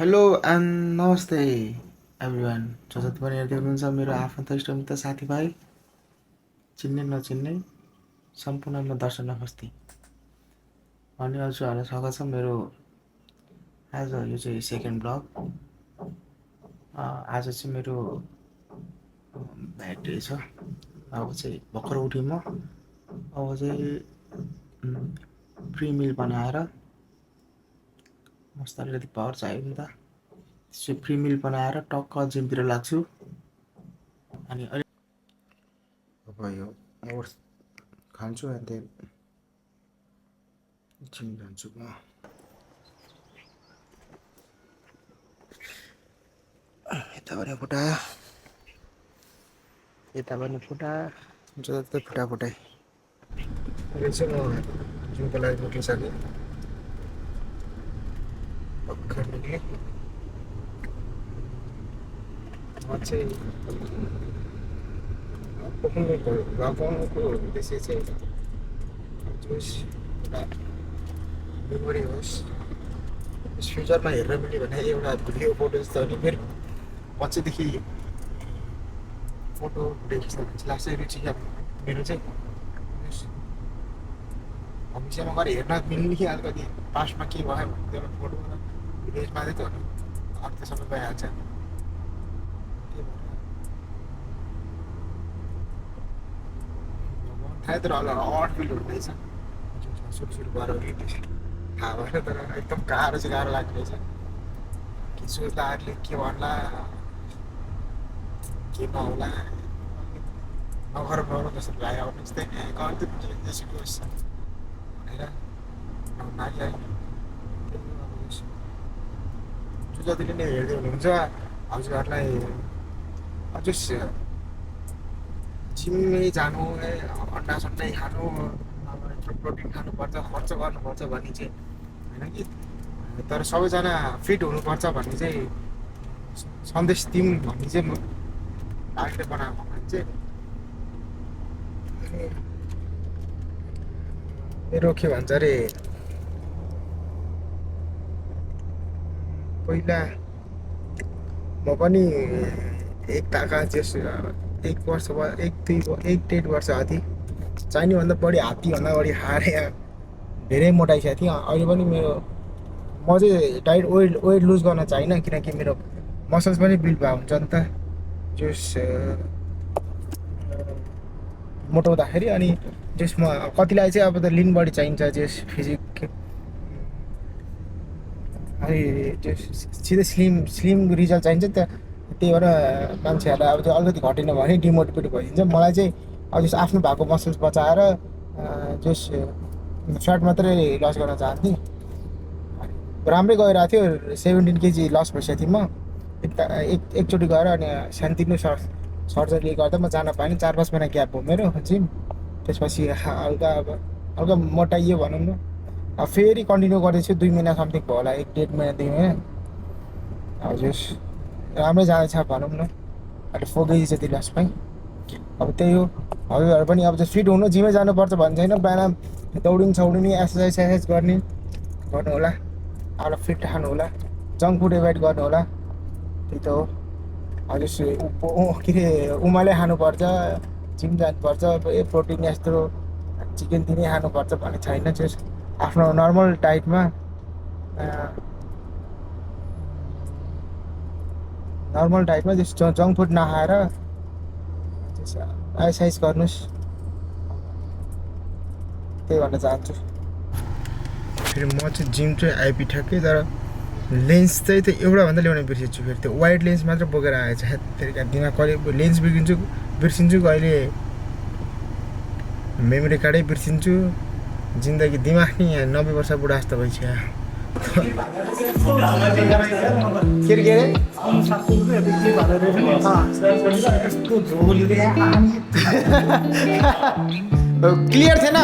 Hello and नमस्ते everyone जो जति पनि हेर्दै हुनुहुन्छ मेरो आफन्त इष्टमित्र साथीभाइ चिन्ने नचिन्ने सम्पूर्णमा दर्शन नमस्ते अनि हजुरहरूलाई स्वागत छ मेरो आज यो चाहिँ सेकेन्ड ब्लग आज चाहिँ मेरो ब्याड डे छ। अब चाहिँ भर्खर उठेँ म। अब चाहिँ प्री मिल बनाएर मस्त अलिकति पावर चाहियो नि त, त्यसो प्री मिल बनाएर टक्क जिमतिर लाग्छु। अनि अब यो ओट्स खान्छु अनि त्यहाँ जिम जान्छु म। यता पनि फुटा, यता पनि फुटा, जता फुटा फुटाइ। अहिले चाहिँ म जिमको लागि निक्लिसकेँ। भर्खर निक्लेँ। म चाहिँ लगाउनुको उद्देश्य चाहिँ जोस् एउटा मेमोरी होस्, फ्युचरमा हेर्न मिल्यो भने एउटा भिडियो फोटो जस्तो अनि फेरि पछिदेखि फोटो खिच्न लाग्छ रुचि मेरो चाहिँ। भविष्यमा गएर हेर्न मिल्ने कि अलिकति पास्टमा के भयो भने त्यो फोटो र भिडियोजमा चाहिँ त्यो अर्थ सबै भइहाल्छ। थाहा तर अड फिल हुँदैछ सुरु गरेर थाहा भएन, तर एकदम गाह्रो चाहिँ गाह्रो लाग्दैछ। के सोच्दा अरूले के भन्ला के नहोला नगर गरौँ जस्तो लाग्यो। अब यस्तै गरिदिनु जेसुकै होस् भनेर नलागिआयो। जो जतिले नै हेर्दै हुनुहुन्छ हजुरहरूलाई अझै जिममै जानु, अन्डा सन्डै खानु, अब यत्रो प्रोटिन खानुपर्छ, खर्च गर्नुपर्छ भन्ने चाहिँ होइन कि, तर सबैजना फिट हुनुपर्छ भन्ने चाहिँ सन्देश दिउँ भन्ने चाहिँ म लाइफले बनाएको मान्छे। मेरो के भन्छ अरे, पहिला म पनि एक ताका जस एक वर्ष एक डेढ वर्ष अघि चाहिनेभन्दा बढी हात्तीभन्दा बढी हारेँ, धेरै मोटाइसकेको थिएँ। अहिले पनि मेरो म चाहिँ डाइट वेट लुज गर्न चाहिनँ, किनकि मेरो मसल्स पनि बिल्ड भएको हुन्छ नि त जस मोटाउँदाखेरि। अनि जसमा कतिलाई चाहिँ अब त लिन बडी चाहिन्छ जस फिजिक, अनि त्यो सिधै स्लिम रिजल्ट चाहिन्छ त। त्यही भएर मान्छेहरूलाई अब त्यो अलिकति घटेन भने डिमोटिभेट भइदिन्छ। मलाई चाहिँ अब जस आफ्नो भएको मसल्स बचाएर जस फ्याट मात्रै लस गर्न चाहन्थेँ। राम्रै गइरहेको थियो, 17 केजी लस भइसकेको थिएँ म एकचोटि गएर। अनि सानोतिनो सर्जरी गर्दा म जान पाएँ। 4-5 महिना ग्याप भयो मेरो जिम। त्यसपछि हल्का मोटाइयो भनौँ न। अब फेरि कन्टिन्यू गर्दैछु, 2 महिना समथिङ भयो होला, 1-1.5 महिना 2 महिना। अब जस राम्रै जाँदैछ भनौँ न, अहिले 4 केजी जति लस पाएँ। अब त्यही हो, हजुरहरू पनि अब फिट हुनु जिमै जानुपर्छ भन्ने छैन। बिहान दौडिने एक्सर्साइज गर्ने गर्नु होला, आएर फिट खानु होला, जङ्क फुड एभोइड गर्नु होला। त्यही त हो। हजुर के अरे उमाले खानुपर्छ, जिम जानुपर्छ, प्रोटिन यस्तो चिकन दिनै खानुपर्छ भन्ने छैन। जस आफ्नो नर्मल डाइटमा जस्तो जङ्क फुड नखाएर एक्सर्साइज गर्नुहोस्, त्यही भन्न चाहन्छु। फेरि म चाहिँ जिम चाहिँ आइपी ठ्याक्कै, तर लेन्स चाहिँ त्यो एउटाभन्दा ल्याउन बिर्सिन्छु। फेरि त्यो वाइड लेन्स मात्र बोकेर आएछ। त्यही दिमाग कहिले लेन्स बिर्सिन्छु, कहिले मेमोरी कार्डै बिर्सिन्छु। जिन्दगी दिमाग नि 90 वर्ष बुढा जस्तो भइसक्यो। क्लियर थिएन।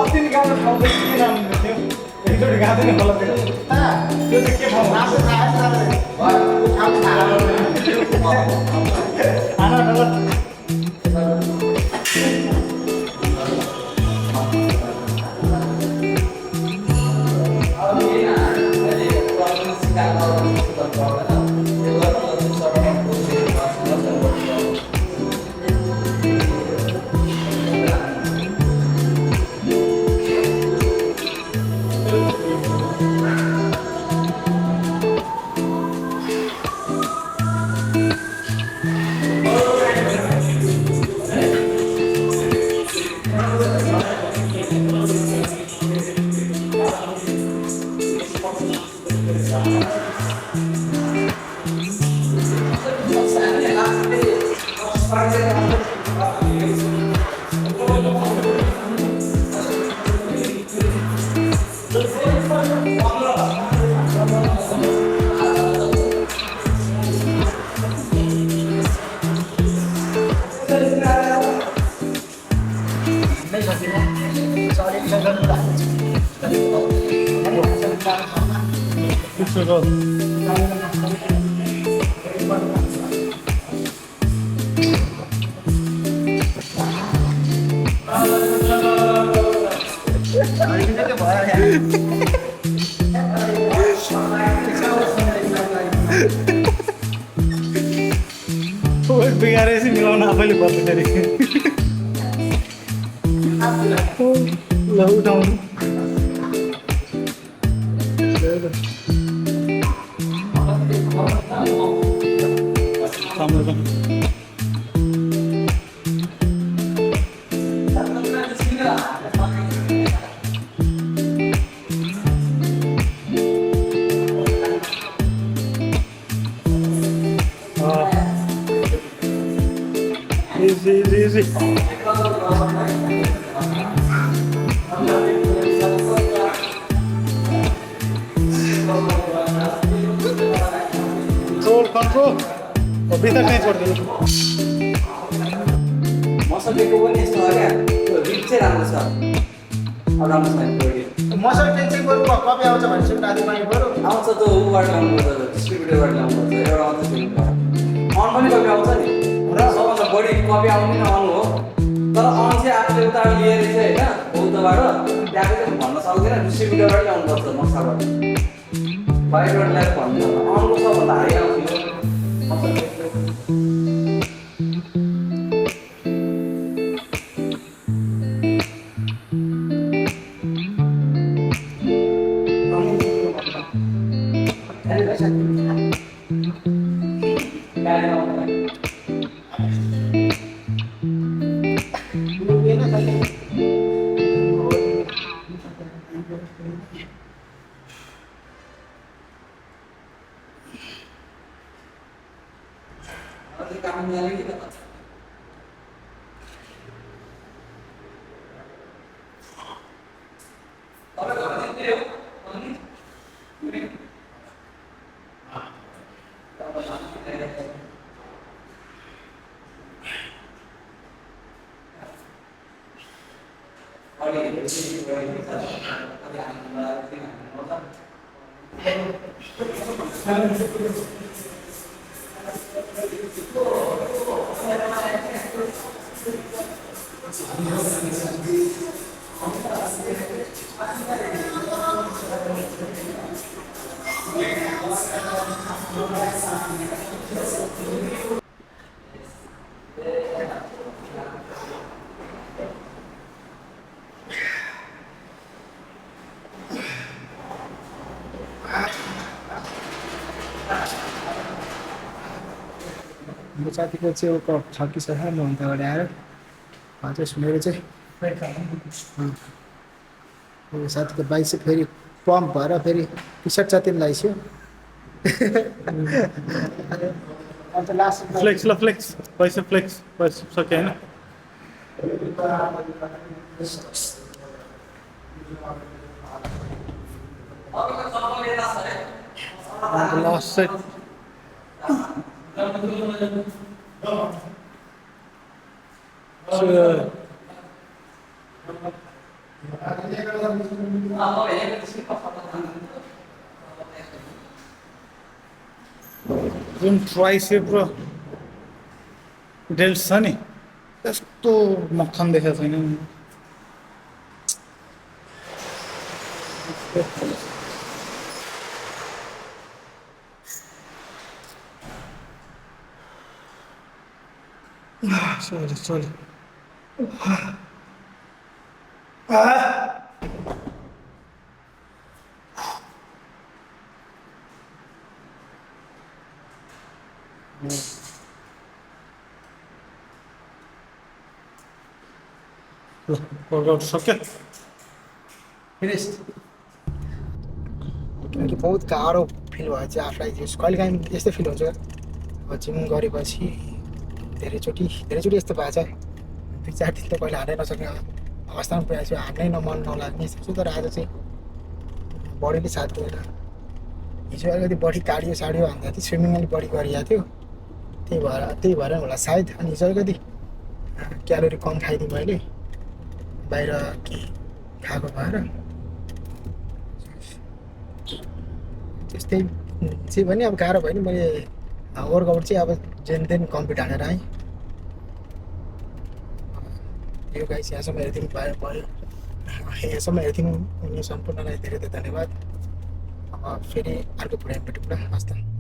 अस्ति नि गाउँ ठाउँ चाहिँ के राम्रो थियो एकचोटि गाएको नि होला त्यो चाहिँ के ठाउँ बिगारेपछि मिलाउन आफैले पर्छ फेरि ल उठाउनु easy. Control. भित्र नै छोड्दिनु मसलको पनि यस्तो हो क्या त्यो रिप चाहिँ राम्रो छ अब राम्रो छ मसल टेन्सिङ गर्नु कपी आउँछ भनेपछि राति पानी बरु आउँछ त उबाट ल्याउनुपर्छ डिस्ट्रिब्युटरबाट ल्याउनुपर्छ एउटा आउँछ त्यो अन पनि कपी आउँछ नि र सबभन्दा बढी कपी आउने नै अन हो तर अन चाहिँ आफूले उता लिएर चाहिँ होइन बौद्धबाट त्यहाँको चाहिँ भन्न सक्दैन डिस्ट्रिब्युटरबाट ल्याउनुपर्छ नक्साबाट बाहिरबाट ल्याएर भन्दैन अनको सबभन्दा हाई आउँथ्यो साथीको चाहिँ छ कि छ म अन्त अगाडि आएर चाहिँ सुनेर चाहिँ साथीको बाइक चाहिँ फेरि पम्प भएर फेरि टी सर्ट जति पनि लगाइसक्यो अन्त लास्ट फ्लेक्स ल फ्लेक्स पैसा फ्लेक्स पैसा सक्यो होइन लास्ट सेट जुन ट्राइसेप र डेल्ट छ नि त्यस्तो मक्खन देखेको छैन नि। सरी ल वर्कआउट सक्यो। फिनिस्ड। किनकि बहुत गाह्रो फिल भयो चाहिँ आफूलाई चाहिँ कहिलेकाहीँ यस्तै फिल हुन्छ अब जिम गरेपछि धेरैचोटि यस्तो भएको छ 2-4 दिन त कहिले हान्नै नसक्ने अवस्थामा पुगेको छु, हान्नै मन नलाग्ने यस्तो छु। तर आज चाहिँ बडीले साथ दिएन। हिजो अलिकति बडी कार्डियो साडियो भन्दा चाहिँ स्विमिङ अलिक बढी गरिएको थियो, त्यही भएर होला सायद। अनि हिजो अलिकति क्यालोरी कम खाइदिएँ मैले, बाहिर के खाएको भएर। त्यस्तै चाहिँ भने अब गाह्रो भयो नि। मैले वर्कआउट चाहिँ अब जेन तेन कम्प्लिट हानेर आएँ। यो गाइस यहाँसम्म हेरिदिनु भयो, यहाँसम्म हेरिदिनु हुने सम्पूर्णलाई धेरै धेरै धन्यवाद। अब फेरि अर्को पुरा हस् त।